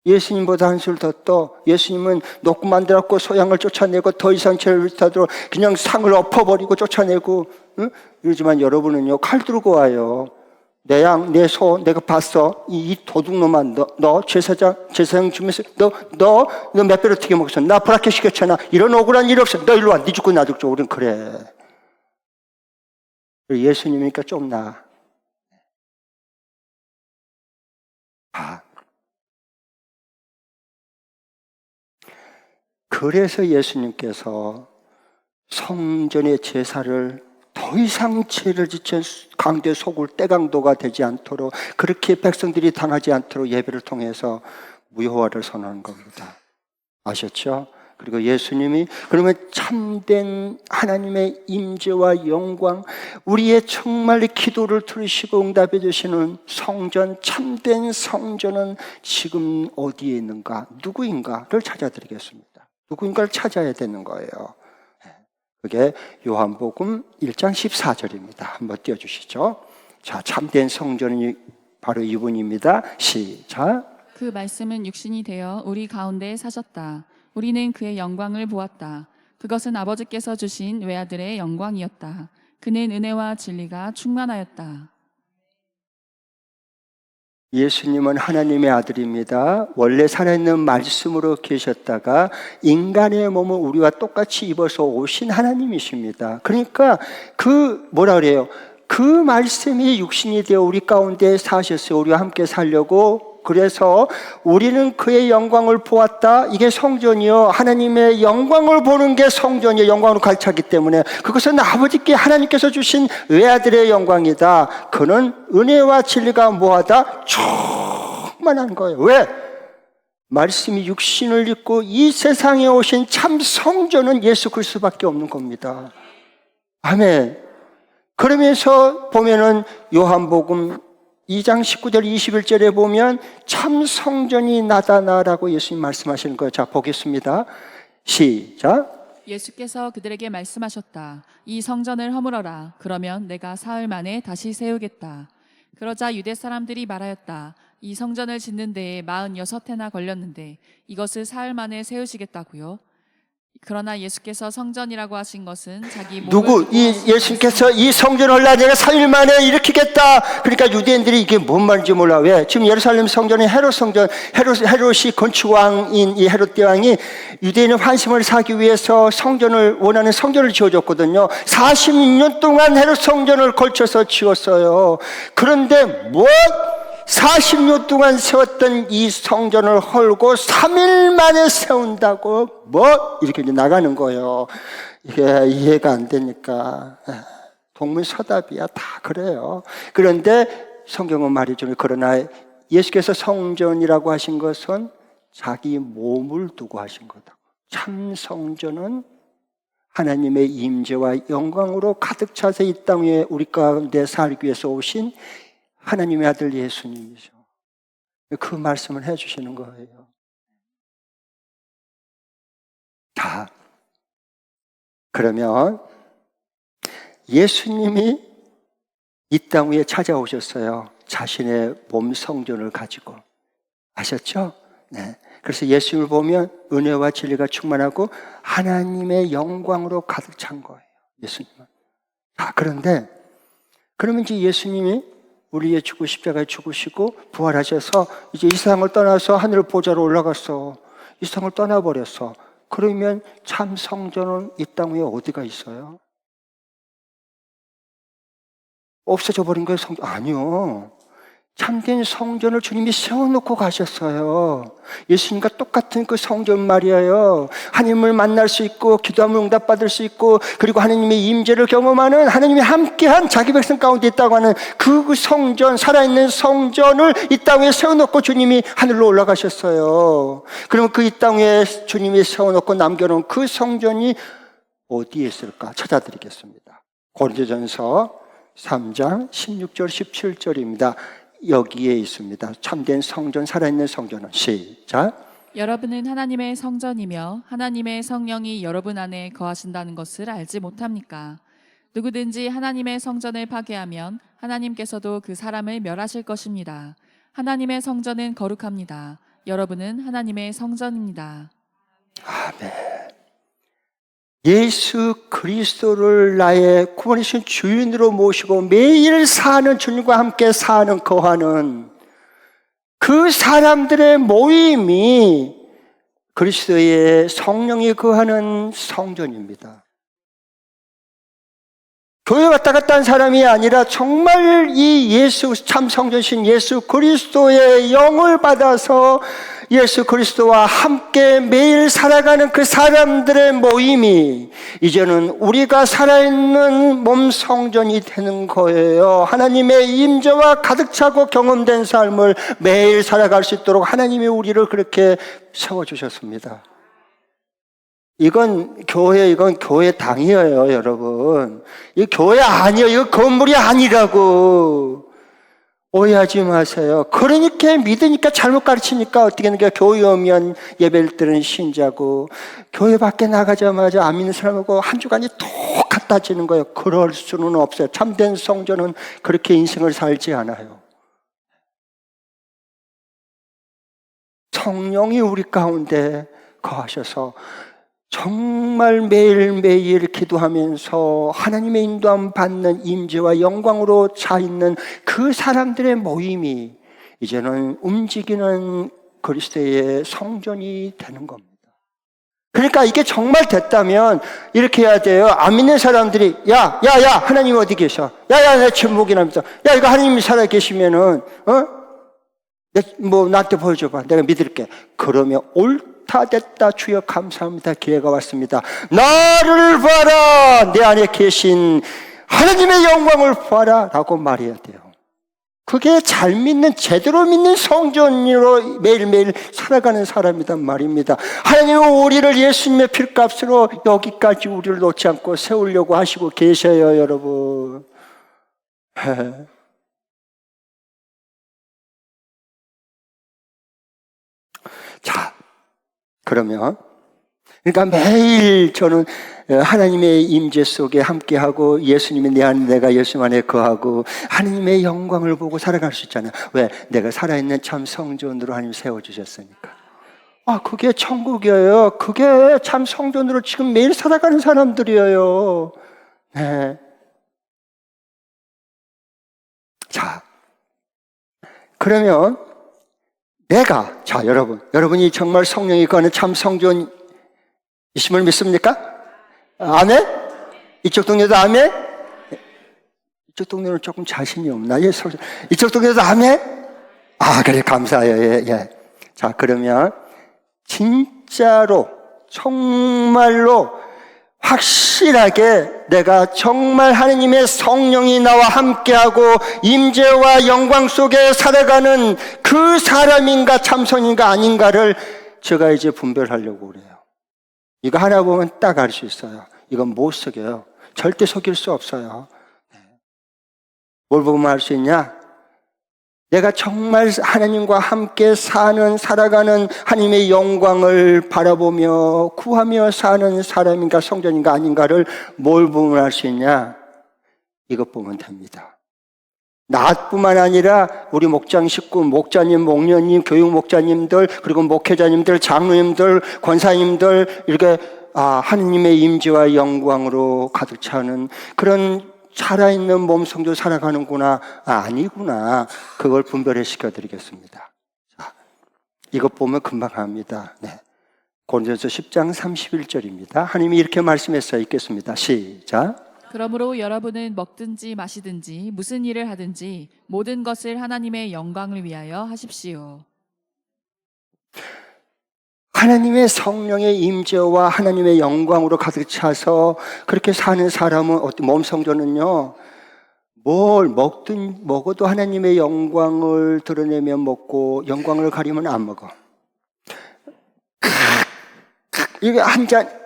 Speaker 1: 예수님보다 한술 더 떠. 예수님은 놓고 만들었고 소양을 쫓아내고 더 이상 죄를 못하도록 그냥 상을 엎어버리고 쫓아내고, 응? 이러지만 여러분은요 칼 들고 와요. 내 양, 내 소 내가 봤어. 이 도둑놈아, 너 제사장 주면서 너 몇 배로 튀겨 먹었어. 나 불합격시켰잖아. 이런 억울한 일 없어. 너 일로 와. 네 죽고 나 죽고. 우린 그래. 예수님이니까 좀 나아. 그래서 예수님께서 성전의 제사를 더 이상 죄를 지친 강도에 속을 때강도가 되지 않도록 그렇게 백성들이 당하지 않도록 예배를 통해서 무효화를 선언한 겁니다. 아셨죠? 그리고 예수님이 그러면 참된 하나님의 임재와 영광, 우리의 정말 기도를 들으시고 응답해 주시는 성전, 참된 성전은 지금 어디에 있는가, 누구인가를 찾아드리겠습니다. 누구인가를 찾아야 되는 거예요. 그게 요한복음 1장 14절입니다. 한번 띄워주시죠. 자, 참된 성전이 바로 이분입니다. 시작.
Speaker 2: 그 말씀은 육신이 되어 우리 가운데 사셨다. 우리는 그의 영광을 보았다. 그것은 아버지께서 주신 외아들의 영광이었다. 그는 은혜와 진리가 충만하였다.
Speaker 1: 예수님은 하나님의 아들입니다. 원래 살아있는 말씀으로 계셨다가 인간의 몸을 우리와 똑같이 입어서 오신 하나님이십니다. 그러니까 뭐라 그래요? 그 말씀이 육신이 되어 우리 가운데 사셨어요. 우리와 함께 살려고. 그래서 우리는 그의 영광을 보았다. 이게 성전이요. 하나님의 영광을 보는 게 성전이요. 영광으로 가득 때문에 그것은 아버지께 하나님께서 주신 외아들의 영광이다. 그는 은혜와 진리가 뭐하다? 충만한 거예요. 왜? 말씀이 육신을 입고 이 세상에 오신 참 성전은 예수 그리스도밖에 없는 겁니다. 아멘. 그러면서 보면은 요한복음 2장 19절 21절에 보면 참 성전이 나다나라고 예수님 말씀하시는 거예요. 자, 보겠습니다. 시작.
Speaker 2: 예수께서 그들에게 말씀하셨다. 이 성전을 허물어라. 그러면 내가 사흘 만에 다시 세우겠다. 그러자 유대 사람들이 말하였다. 이 성전을 짓는 데에 46해나 걸렸는데 이것을 사흘 만에 세우시겠다고요? 그러나 예수께서 성전이라고 하신 것은 자기 몸을
Speaker 1: 누구?
Speaker 2: 두고
Speaker 1: 이
Speaker 2: 하신
Speaker 1: 예수님께서
Speaker 2: 말씀입니다.
Speaker 1: 이 성전을 내가 3일 만에 일으키겠다. 그러니까 유대인들이 이게 뭔 말인지 몰라. 왜? 지금 예루살렘 성전이 헤롯 성전, 헤롯이 건축왕인 이 헤롯 대왕이 유대인의 환심을 사기 위해서 성전을 원하는 성전을 지어줬거든요. 46년 동안 헤롯 성전을 걸쳐서 지었어요. 그런데 40년 동안 세웠던 이 성전을 헐고 3일 만에 세운다고 이렇게 이제 나가는 거예요. 이게 이해가 안 되니까 동문서답이야. 다 그래요. 그런데 성경은 말이죠. 그러나 예수께서 성전이라고 하신 것은 자기 몸을 두고 하신 거다. 참 성전은 하나님의 임재와 영광으로 가득 차서 이 땅 위에 우리 가운데 살기 위해서 오신 하나님의 아들 예수님이죠. 그 말씀을 해주시는 거예요. 자, 그러면 예수님이 이 땅 위에 찾아오셨어요. 자신의 몸 성전을 가지고. 아셨죠? 네. 그래서 예수님을 보면 은혜와 진리가 충만하고 하나님의 영광으로 가득 찬 거예요. 예수님은. 그런데 그러면 이제 예수님이 우리의 죽고 십자가에 죽으시고 부활하셔서 이제 이 세상을 떠나서 하늘 보좌로 올라갔어. 이 세상을 떠나버렸어. 그러면 참 성전은 이 땅 위에 어디가 있어요? 없어져 버린 거예요, 성전? 아니요. 참된 성전을 주님이 세워놓고 가셨어요. 예수님과 똑같은 그 성전 말이에요. 하나님을 만날 수 있고 기도하면 응답받을 수 있고 그리고 하나님의 임재를 경험하는 하나님이 함께한 자기 백성 가운데 있다고 하는 그 성전, 살아있는 성전을 이 땅에 세워놓고 주님이 하늘로 올라가셨어요. 그러면 그 이 땅에 주님이 세워놓고 남겨놓은 그 성전이 어디에 있을까? 찾아드리겠습니다. 고린도전서 3장 16절 17절입니다. 여기에 있습니다. 참된 성전, 살아있는 성전은. 시작.
Speaker 2: 여러분은 하나님의 성전이며 하나님의 성령이 여러분 안에 거하신다는 것을 알지 못합니까? 누구든지 하나님의 성전을 파괴하면 하나님께서도 그 사람을 멸하실 것입니다. 하나님의 성전은 거룩합니다. 여러분은 하나님의 성전입니다.
Speaker 1: 아멘. 예수 그리스도를 나의 구원이신 주인으로 모시고 매일 사는 주님과 함께 사는 거하는 그 사람들의 모임이 그리스도의 성령이 거하는 성전입니다. 교회 왔다 갔다 한 사람이 아니라 정말 이 예수 참 성전신 예수 그리스도의 영을 받아서 예수 그리스도와 함께 매일 살아가는 그 사람들의 모임이 이제는 우리가 살아있는 몸 성전이 되는 거예요. 하나님의 임재와 가득 차고 경험된 삶을 매일 살아갈 수 있도록 하나님이 우리를 그렇게 세워주셨습니다. 이건 교회 당이에요, 여러분. 이 교회 아니에요. 이거 건물이 아니라고. 오해하지 마세요. 그러니까 믿으니까 잘못 가르치니까 어떻게 하는 거야. 교회 오면 예배를 드는 신자고 교회 밖에 나가자마자 안 믿는 사람하고 한 주간이 톡 갖다 지는 거예요. 그럴 수는 없어요. 참된 성전은 그렇게 인생을 살지 않아요. 성령이 우리 가운데 거하셔서 정말 매일매일 기도하면서 하나님의 인도함 받는 임재와 영광으로 차 있는 그 사람들의 모임이 이제는 움직이는 그리스도의 성전이 되는 겁니다. 그러니까 이게 정말 됐다면 이렇게 해야 돼요. 안 믿는 사람들이 야 하나님 어디 계셔? 내 침묵이나 믿어. 야 이거 하나님이 살아 계시면은 나한테 보여줘봐. 내가 믿을게. 그러면 다 됐다 주여 감사합니다. 기회가 왔습니다. 나를 봐라. 내 안에 계신 하나님의 영광을 봐라 라고 말해야 돼요. 그게 잘 믿는 제대로 믿는 성전으로 매일매일 살아가는 사람이란 말입니다. 하나님은 우리를 예수님의 피값으로 여기까지 우리를 놓지 않고 세우려고 하시고 계셔요, 여러분. 자, 그러면 그러니까 매일 저는 하나님의 임재 속에 함께하고 예수님이 내 안에 내가 예수님 안에 거하고 하나님의 영광을 보고 살아갈 수 있잖아요. 왜? 내가 살아있는 참 성전으로 하나님 세워주셨으니까. 그게 천국이에요. 그게 참 성전으로 지금 매일 살아가는 사람들이에요. 네. 자, 그러면 여러분이 정말 성령이 거하는 참 성전이심을 믿습니까? 아멘? 이쪽 동네도 아멘? 이쪽 동네는 조금 자신이 없나? 이쪽 동네도 아멘? 그래, 감사해요. 예. 자, 그러면 진짜로 정말로 확실하게 내가 정말 하나님의 성령이 나와 함께하고 임재와 영광 속에 살아가는 그 사람인가 참선인가 아닌가를 제가 이제 분별하려고 그래요. 이거 하나 보면 딱 알 수 있어요. 이건 못 속여요. 절대 속일 수 없어요. 뭘 보면 알 수 있냐? 내가 정말 하나님과 함께 살아가는 하나님의 영광을 바라보며 구하며 사는 사람인가 성전인가 아닌가를 뭘 보면 알 수 있냐? 이것 보면 됩니다. 나뿐만 아니라 우리 목장 식구, 목자님, 목녀님, 교육 목자님들, 그리고 목회자님들, 장로님들, 권사님들 이렇게 하나님의 임재와 영광으로 가득 차는 그런 살아있는 몸 성도 살아가는구나, 아니구나, 그걸 분별해 시켜드리겠습니다. 자, 이것 보면 금방 합니다. 네. 고린도서 10장 31절입니다. 하나님이 이렇게 말씀했어요. 읽겠습니다. 시작.
Speaker 2: 그러므로 여러분은 먹든지 마시든지 무슨 일을 하든지 모든 것을 하나님의 영광을 위하여 하십시오.
Speaker 1: 하나님의 성령의 임재와 하나님의 영광으로 가득 차서 그렇게 사는 사람은 몸 성전은요, 뭘 먹어도 하나님의 영광을 드러내면 먹고 영광을 가리면 안 먹어. 이게 한 잔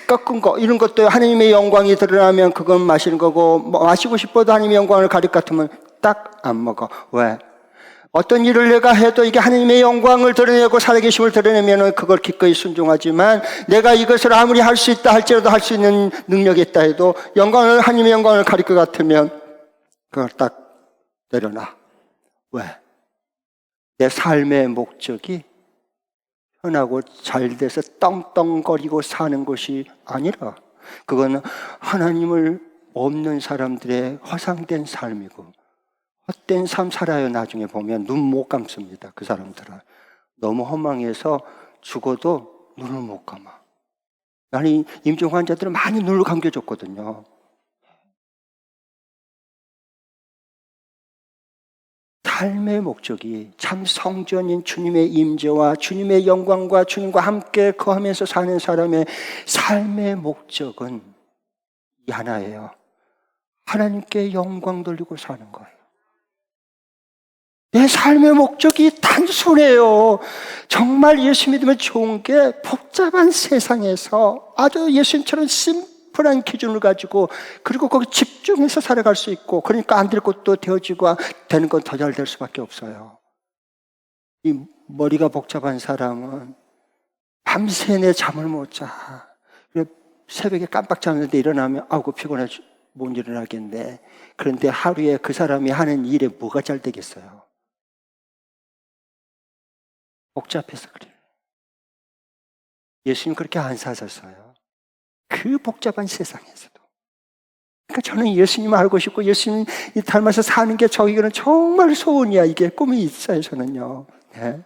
Speaker 1: 꺾은 거 이런 것도 하나님의 영광이 드러나면 그건 마시는 거고, 마시고 싶어도 하나님의 영광을 가릴 것 같으면 딱 안 먹어. 왜? 어떤 일을 내가 해도 이게 하나님의 영광을 드러내고 살아계심을 드러내면 그걸 기꺼이 순종하지만, 내가 이것을 아무리 할 수 있다 할지라도 할 수 있는 능력이 있다 해도 하나님의 영광을 가릴 것 같으면 그걸 딱 내려놔. 왜? 내 삶의 목적이 편하고 잘 돼서 떵떵거리고 사는 것이 아니라, 그거는 하나님을 없는 사람들의 허상된 삶이고 헛된 삶 살아요. 나중에 보면 눈 못 감습니다. 그 사람들은 너무 허망해서 죽어도 눈을 못 감아. 나는 임종 환자들은 많이 눈을 감겨줬거든요. 삶의 목적이 참 성전인 주님의 임재와 주님의 영광과 주님과 함께 거하면서 사는 사람의 삶의 목적은 이 하나예요. 하나님께 영광 돌리고 사는 거예요. 내 삶의 목적이 단순해요. 정말 예수 믿으면 좋은 게 복잡한 세상에서 아주 예수님처럼 심플한 기준을 가지고, 그리고 거기 집중해서 살아갈 수 있고, 그러니까 안 될 것도 되어지고 되는 건 더 잘 될 수밖에 없어요. 이 머리가 복잡한 사람은 밤새내 잠을 못 자. 새벽에 깜빡 잤는데 일어나면 피곤해 못 일어나겠네. 그런데 하루에 그 사람이 하는 일에 뭐가 잘 되겠어요? 복잡해서 그래요. 예수님 그렇게 안 사셨어요. 그 복잡한 세상에서도. 그러니까 저는 예수님 알고 싶고 예수님 닮아서 사는 게 저에게는 정말 소원이야. 이게 꿈이 있어요, 저는요. 네.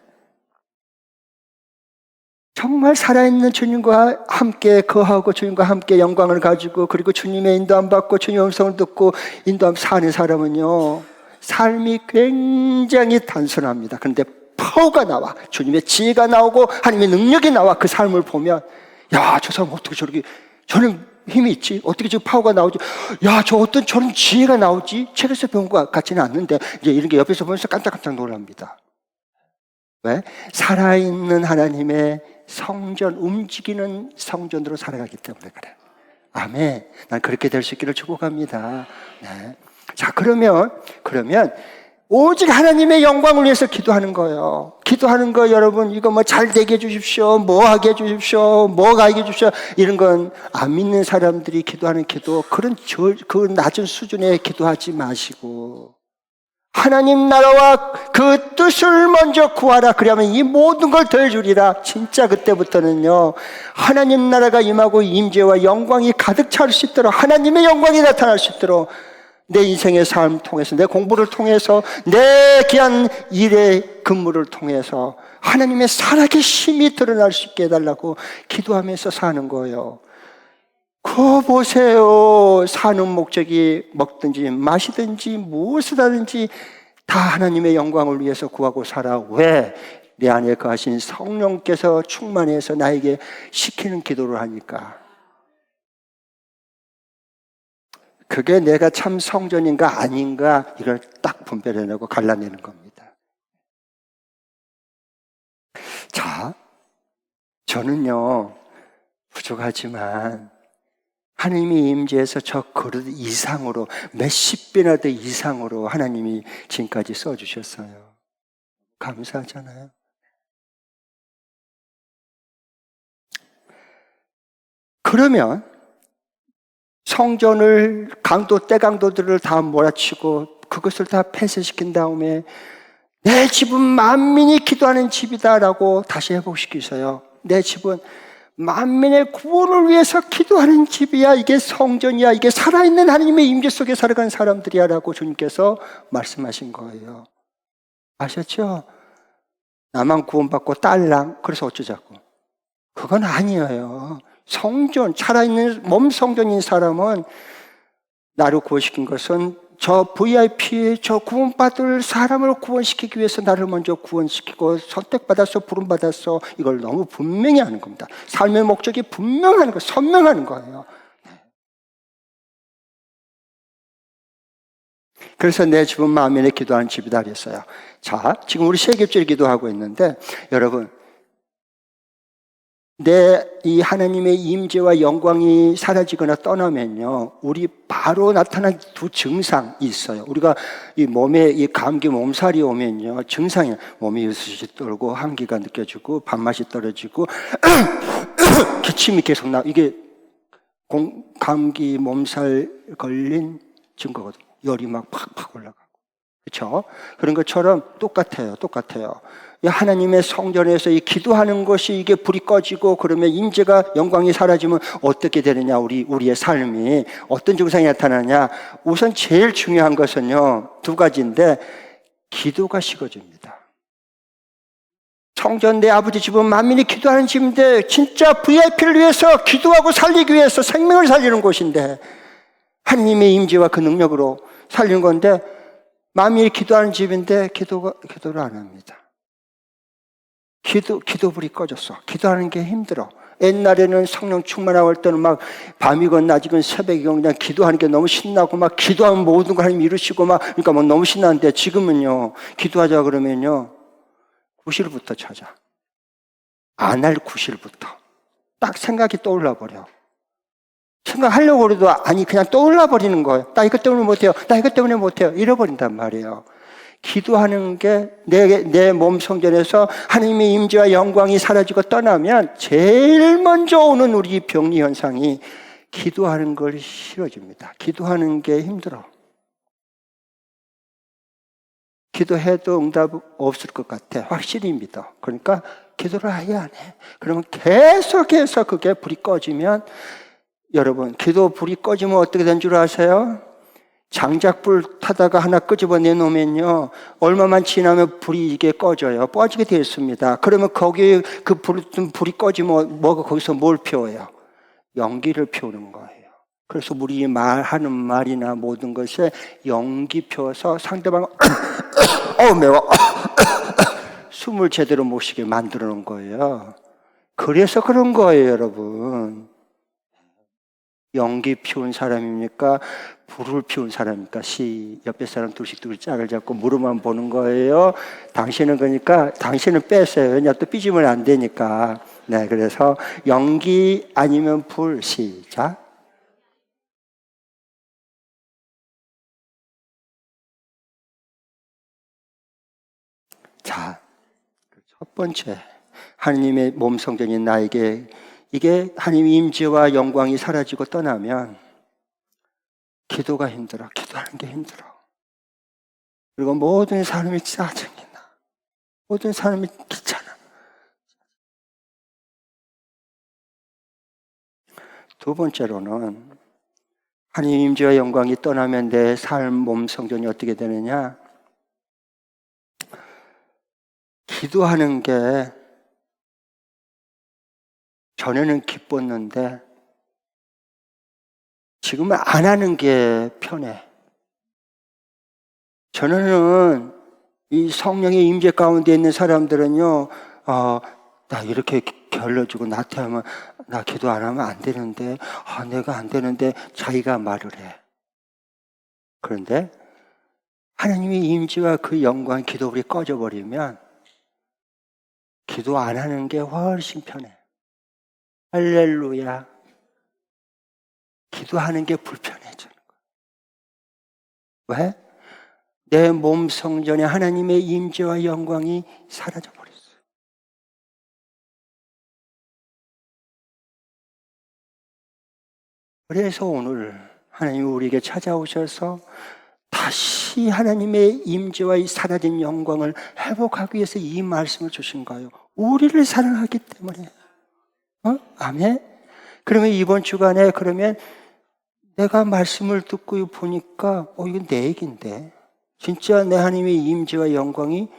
Speaker 1: 정말 살아있는 주님과 함께 거하고 주님과 함께 영광을 가지고, 그리고 주님의 인도함 받고 주님의 음성을 듣고 인도함 사는 사람은요, 삶이 굉장히 단순합니다. 그런데 파워가 나와, 주님의 지혜가 나오고 하나님의 능력이 나와. 그 삶을 보면, 야, 저 사람 어떻게 저는 힘이 있지? 어떻게 저 파워가 나오지? 야, 저런 지혜가 나오지? 책에서 배운 것 같지는 않는데, 이제 이런 게 옆에서 보면서 깜짝깜짝 놀랍니다. 왜? 살아있는 하나님의 성전, 움직이는 성전으로 살아가기 때문에 그래. 아멘. 난 그렇게 될 수 있기를 축복합니다. 네. 자, 그러면 오직 하나님의 영광을 위해서 기도하는 거예요. 기도하는 거 여러분, 이거 뭐 잘 되게 해주십시오, 뭐 하게 해주십시오, 뭐 가게 해주십시오, 이런 건 안 믿는 사람들이 기도하는 기도, 그 낮은 수준의 기도하지 마시고 하나님 나라와 그 뜻을 먼저 구하라. 그러면 이 모든 걸 더해주리라. 진짜 그때부터는요, 하나님 나라가 임하고 임재와 영광이 가득 찰 수 있도록, 하나님의 영광이 나타날 수 있도록 내 인생의 삶을 통해서, 내 공부를 통해서, 내 귀한 일의 근무를 통해서 하나님의 살아계심이 드러날 수 있게 해달라고 기도하면서 사는 거예요. 그거 보세요. 사는 목적이 먹든지 마시든지 무엇을 하든지 다 하나님의 영광을 위해서 구하고 살아. 왜? 내 안에 거하신 성령께서 충만해서 나에게 시키는 기도를 하니까. 그게 내가 참 성전인가 아닌가, 이걸 딱 분별해내고 갈라내는 겁니다. 자, 저는요, 부족하지만 하나님이 임재해서 저 그릇 이상으로, 몇십 배나 더 이상으로 하나님이 지금까지 써주셨어요. 감사하잖아요. 그러면 성전을, 떼강도들을 다 몰아치고 그것을 다 폐쇄시킨 다음에 내 집은 만민이 기도하는 집이다라고 다시 회복시키셔요. 내 집은 만민의 구원을 위해서 기도하는 집이야. 이게 성전이야. 이게 살아있는 하나님의 임재 속에 살아가는 사람들이야 라고 주님께서 말씀하신 거예요. 아셨죠? 나만 구원받고 딸랑, 그래서 어쩌자고. 그건 아니에요. 성전, 살아있는 몸 성전인 사람은, 나를 구원시킨 것은 저 VIP, 저 구원받을 사람을 구원시키기 위해서 나를 먼저 구원시키고 선택받아서 부름받아서, 이걸 너무 분명히 하는 겁니다. 삶의 목적이 분명한 거, 선명하는 거예요. 그래서 내 집은 만민의 기도하는 집이다 그랬어요. 자, 지금 우리 세겹절 기도하고 있는데, 여러분, 이 하나님의 임재와 영광이 사라지거나 떠나면요, 우리 바로 나타난 두 증상이 있어요. 우리가 이 몸에 이 감기 몸살이 오면요, 증상이 몸이 으스시 떨고 한기가 느껴지고 밥맛이 떨어지고 기침이 계속 이게 감기 몸살 걸린 증거거든요. 열이 막 팍팍 올라가고. 그렇죠? 그런 것처럼 똑같아요. 이 하나님의 성전에서 이 기도하는 것이, 이게 불이 꺼지고 그러면 임재가, 영광이 사라지면 어떻게 되느냐, 우리의 삶이 어떤 증상이 나타나냐. 우선 제일 중요한 것은요, 두 가지인데, 기도가 식어집니다. 성전, 내 아버지 집은 만민이 기도하는 집인데, 진짜 VIP를 위해서 기도하고 살리기 위해서 생명을 살리는 곳인데, 하나님의 임재와 그 능력으로 살리는 건데, 만민이 기도하는 집인데 기도를 안 합니다. 기도불이 꺼졌어. 기도하는 게 힘들어. 옛날에는 성령 충만하고 할 때는 막 밤이건 낮이건 새벽이건 그냥 기도하는 게 너무 신나고, 막 기도하면 모든 걸 하나님 이루시고 막, 그러니까 막 너무 신나는데, 지금은요, 기도하자 그러면요, 구실부터 찾아. 안 할 구실부터. 딱 생각이 떠올라 버려. 생각하려고 해도 아니, 그냥 떠올라 버리는 거예요. 나 이것 때문에 못해요. 나 이것 때문에 못해요. 잃어버린단 말이에요. 기도하는 게 내 몸 성전에서 하나님의 임재와 영광이 사라지고 떠나면 제일 먼저 오는 우리 병리 현상이 기도하는 걸 싫어집니다. 기도하는 게 힘들어. 기도해도 응답 없을 것 같아. 확실히 믿어. 그러니까 기도를 아예 안 해. 그러면 계속해서 그게 불이 꺼지면, 여러분, 기도 불이 꺼지면 어떻게 된 줄 아세요? 장작불 타다가 하나 끄집어 내놓으면요, 얼마만 지나면 불이 이게 꺼져요. 꺼지게 되어 있습니다. 그러면 거기에 그 불이 꺼지면 뭐가 거기서 뭘 피워요? 연기를 피우는 거예요. 그래서 우리 하는 말이나 모든 것에 연기 피워서 상대방을 매워 숨을 제대로 못 쉬게 만들어 놓은 거예요. 그래서 그런 거예요, 여러분. 연기 피운 사람입니까? 불을 피운 사람입니까? 옆에 사람 둘씩 짝을 잡고 무릎만 보는 거예요. 당신은, 그러니까 당신은 뺐어요. 왜냐, 또 삐지면 안 되니까. 네, 그래서 연기 아니면 불. 시작. 자, 첫 번째, 하나님의 몸 성전인 나에게 이게 하나님의 임재와 영광이 사라지고 떠나면 기도가 힘들어. 기도하는 게 힘들어. 그리고 모든 사람이 짜증이 나. 모든 사람이 귀찮아. 두 번째로는 하나님 임재와 영광이 떠나면 내 삶 몸 성전이 어떻게 되느냐? 기도하는 게 전에는 기뻤는데 지금은 안 하는 게 편해. 전에는 이 성령의 임재 가운데 있는 사람들은요, 나 이렇게 결러주고 나태하면 나 기도 안 하면 안 되는데, 내가 안 되는데 자기가 말을 해. 그런데 하나님의 임재와 그 영광 기도불이 꺼져버리면 기도 안 하는 게 훨씬 편해. 할렐루야. 기도하는 게 불편해지는 거야. 왜? 내 몸 성전에 하나님의 임재와 영광이 사라져 버렸어요. 그래서 오늘 하나님이 우리에게 찾아오셔서 다시 하나님의 임재와 이 사라진 영광을 회복하기 위해서 이 말씀을 주신 거예요. 우리를 사랑하기 때문에. 아멘? 그러면 이번 주간에 그러면 내가 말씀을 듣고 보니까 이건 내 얘기인데 진짜 내 하나님의 임재와 영광이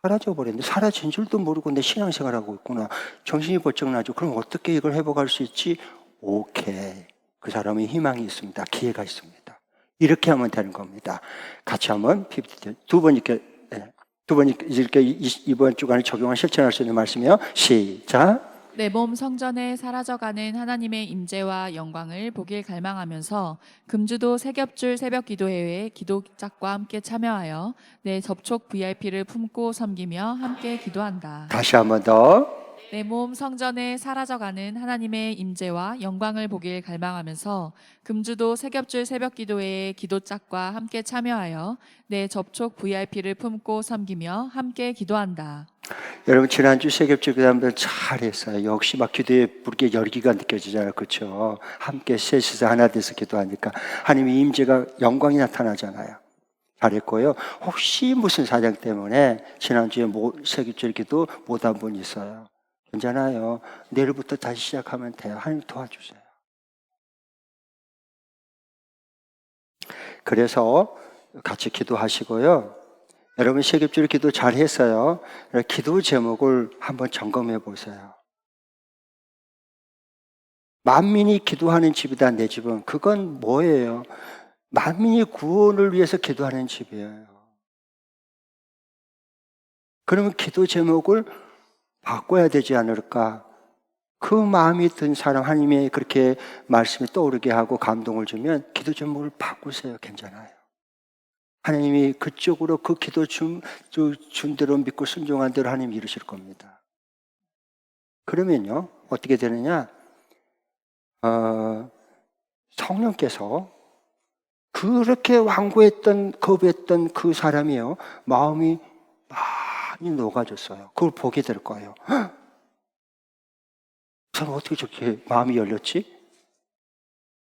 Speaker 1: 사라져버렸는데 사라진 줄도 모르고 내 신앙생활하고 있구나. 정신이 번쩍 나죠. 그럼 어떻게 이걸 회복할 수 있지? 오케이. 그 사람의 희망이 있습니다. 기회가 있습니다. 이렇게 하면 되는 겁니다. 같이 한번 두 번 이렇게 이번 주간에 적용한 실천할 수 있는 말씀이요. 시작.
Speaker 2: 내 몸 성전에 사라져가는 하나님의 임재와 영광을 보길 갈망하면서 금주도 새겹줄 새벽 기도회에 기도짝과 함께 참여하여 내 접촉 VIP를 품고 섬기며 함께 기도한다.
Speaker 1: 다시 한번 더.
Speaker 2: 내 몸 성전에 사라져가는 하나님의 임재와 영광을 보길 갈망하면서 금주도 새겹줄 새벽 기도회에 기도짝과 함께 참여하여 내 접촉 VIP를 품고 섬기며 함께 기도한다.
Speaker 1: 여러분 지난주 새겹줄 기도하면 잘했어요. 역시 막 기도에 부르게 열기가 느껴지잖아요. 그렇죠? 함께 셋이서 하나 돼서 기도하니까 하나님의 임재가 영광이 나타나잖아요. 잘했고요. 혹시 무슨 사정 때문에 지난주에 새겹줄 기도 못 한 분 있어요. 괜찮아요. 내일부터 다시 시작하면 돼요. 하나님 도와주세요. 그래서 같이 기도하시고요. 여러분 새겹줄 기도 잘 했어요. 기도 제목을 한번 점검해 보세요. 만민이 기도하는 집이다 내 집은. 그건 뭐예요? 만민이 구원을 위해서 기도하는 집이에요. 그러면 기도 제목을 바꿔야 되지 않을까? 그 마음이 든 사람, 하나님의 그렇게 말씀이 떠오르게 하고 감동을 주면 기도 제목을 바꾸세요. 괜찮아요. 하나님이 그쪽으로 그 기도 준 대로 믿고 순종한 대로 하나님 이루실 겁니다. 그러면요, 어떻게 되느냐? 성령께서 그렇게 완고했던, 거부했던 그 사람이요, 마음이 많이 녹아졌어요. 그걸 보게 될 거예요. 그 사람 어떻게 저렇게 마음이 열렸지?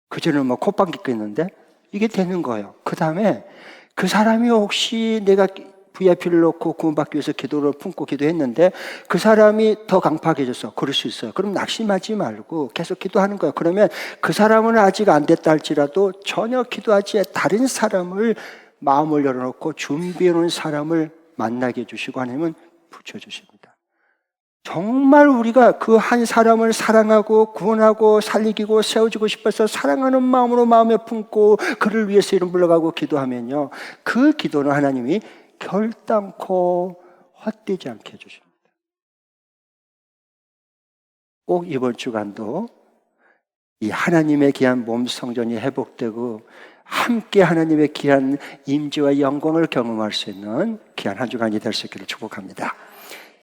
Speaker 1: 그전에는 막 콧방 깃겠는데? 이게 되는 거예요. 그 다음에 그 사람이 혹시 내가 VIP를 놓고 구원받기 위해서 기도를 품고 기도했는데 그 사람이 더 강팍해졌어. 그럴 수 있어요. 그럼 낙심하지 말고 계속 기도하는 거예요. 그러면 그 사람은 아직 안 됐다 할지라도 전혀 기도하지 다른 사람을 마음을 열어놓고 준비해 놓은 사람을 만나게 해주시고 하나님은 붙여주십니다. 정말 우리가 그 한 사람을 사랑하고 구원하고 살리고 세워주고 싶어서 사랑하는 마음으로 마음에 품고 그를 위해서 이름 불러가고 기도하면요, 그 기도는 하나님이 결단코 헛되지 않게 해주십니다. 꼭 이번 주간도 이 하나님의 귀한 몸 성전이 회복되고 함께 하나님의 귀한 임재와 영광을 경험할 수 있는 귀한 한 주간이 될 수 있기를 축복합니다.